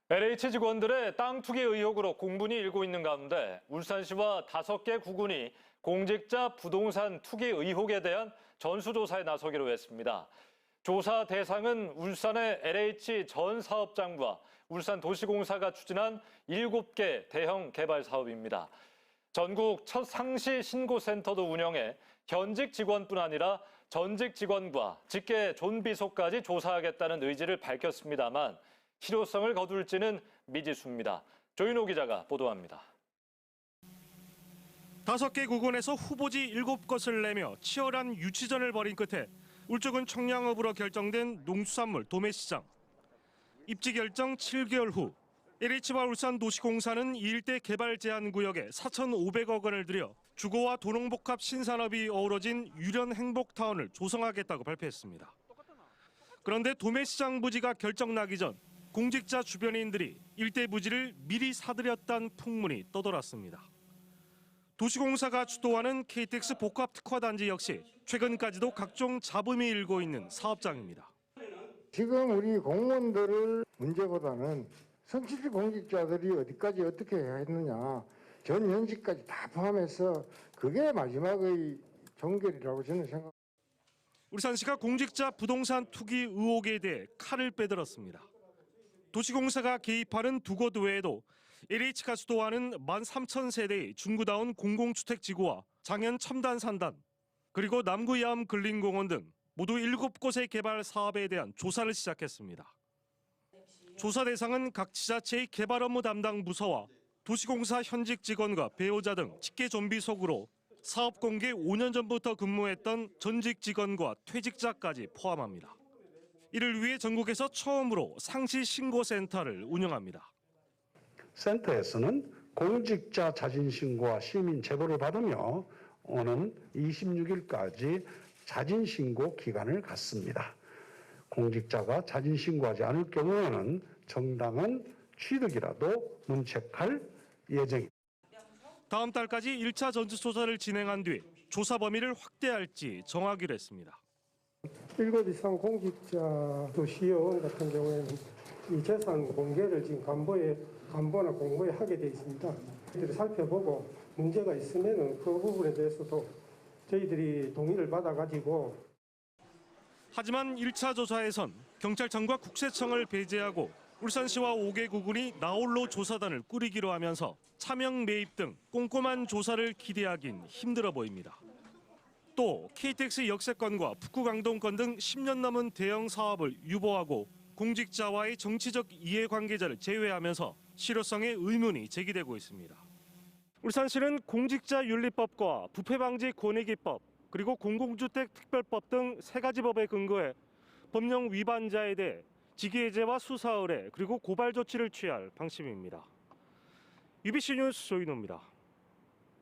LH 직원들의 땅 투기 의혹으로 공분이 일고 있는 가운데 울산시와 5개 구군이 공직자 부동산 투기 의혹에 대한 전수조사에 나서기로 했습니다. 조사 대상은 울산의 LH 전 사업장과 울산도시공사가 추진한 7개 대형 개발 사업입니다. 전국 첫 상시 신고센터도 운영해 현직 직원뿐 아니라 전직 직원과 직계 존비속까지 조사하겠다는 의지를 밝혔습니다만 실효성을 거둘지는 미지수입니다. 조인호 기자가 보도합니다. 5개 구군에서 후보지 7곳을 내며 치열한 유치전을 벌인 끝에 울주군 청량읍으로 결정된 농수산물 도매시장. 입지 결정 7개월 후 LH와 울산도시공사는 이 일대 개발 제한 구역에 4,500억 원을 들여 주거와 도농복합 신산업이 어우러진 유련 행복타운을 조성하겠다고 발표했습니다. 그런데 도매시장 부지가 결정나기 전 공직자 주변인들이 일대 부지를 미리 사들였다는 풍문이 떠돌았습니다. 도시공사가 주도하는 KTX 복합특화단지 역시 최근까지도 각종 잡음이 일고 있는 사업장입니다. 지금 우리 공무원들을 문제보다는 성실 공직자들이 어디까지 어떻게 했느냐, 전 현직까지 다 포함해서 그게 마지막의 종결이라고 저는 생각합니다. 울산시가 공직자 부동산 투기 의혹에 대해 칼을 빼들었습니다. 도시공사가 개입하는 두 곳 외에도 LH가 주도하는 13,000세대의 중구다운 공공주택지구와 장현 첨단산단, 그리고 남구 야암 근린공원 등 모두 7곳의 개발 사업에 대한 조사를 시작했습니다. 조사 대상은 각 지자체의 개발 업무 담당 부서와 도시공사 현직 직원과 배우자 등 직계 좀비 속으로 사업 공개 5년 전부터 근무했던 전직 직원과 퇴직자까지 포함합니다. 이를 위해 전국에서 처음으로 상시 신고센터를 운영합니다. 센터에서는 공직자 자진신고와 시민 제보를 받으며 오는 26일까지 자진신고 기간을 갖습니다. 공직자가 자진신고하지 않을 경우에는 정당한 취득이라도 문책할 예정입니다. 다음 달까지 1차 전수조사를 진행한 뒤 조사 범위를 확대할지 정하기로 했습니다. 7 이상 공직자 도시의원 같은 경우에는 이 재산 공개를 지금 간보나 공고에 하게 돼 있습니다. 저희들이 살펴보고 문제가 있으면 그 부분에 대해서도 저희들이 동의를 받아가지고. 하지만 1차 조사에선 경찰청과 국세청을 배제하고 울산시와 5개 구군이 나홀로 조사단을 꾸리기로 하면서 차명 매입 등 꼼꼼한 조사를 기대하긴 힘들어 보입니다. 또 KTX 역세권과 북구강동권 등 10년 넘은 대형 사업을 유보하고 공직자와의 정치적 이해관계자를 제외하면서 실효성에 의문이 제기되고 있습니다. 울산시는 공직자윤리법과 부패방지 권익위법 그리고 공공주택특별법 등 3가지 법에 근거해 법령 위반자에 대해 직위해제와 수사 의뢰 그리고 고발 조치를 취할 방침입니다. UBC 뉴스 조인호입니다.